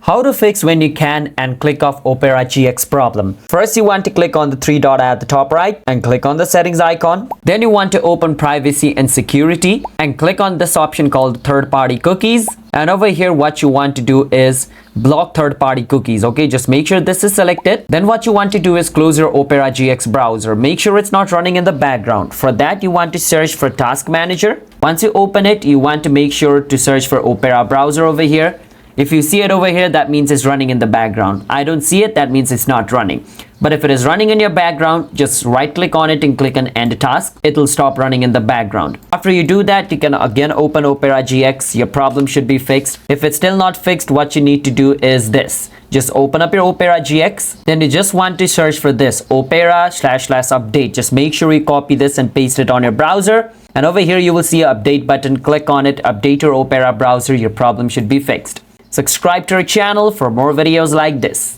How to fix when you can and click off Opera GX problem. First, you want to click on the three dot at the top right and click on the settings icon. Then you want to open privacy and security and click on this option called third-party cookies. And over here, what you want to do is block third-party cookies. Okay, just make sure this is selected. Then what you want to do is close your Opera GX browser. Make sure it's not running in the background. For that, you want to search for Task Manager. Once you open it, you want to make sure to search for Opera browser over here. If you see it over here, that means it's running in the background. I don't see it, that means it's not running. But if it is running in your background, just right click on it and click on end task. It'll stop running in the background. After you do that, you can again open Opera GX. Your problem should be fixed. If it's still not fixed, what you need to do is this. Just open up your Opera GX. Then you just want to search for this Opera / update. Just make sure you copy this and paste it on your browser. And over here, you will see an update button. Click on it, update your Opera browser. Your problem should be fixed. Subscribe to our channel for more videos like this.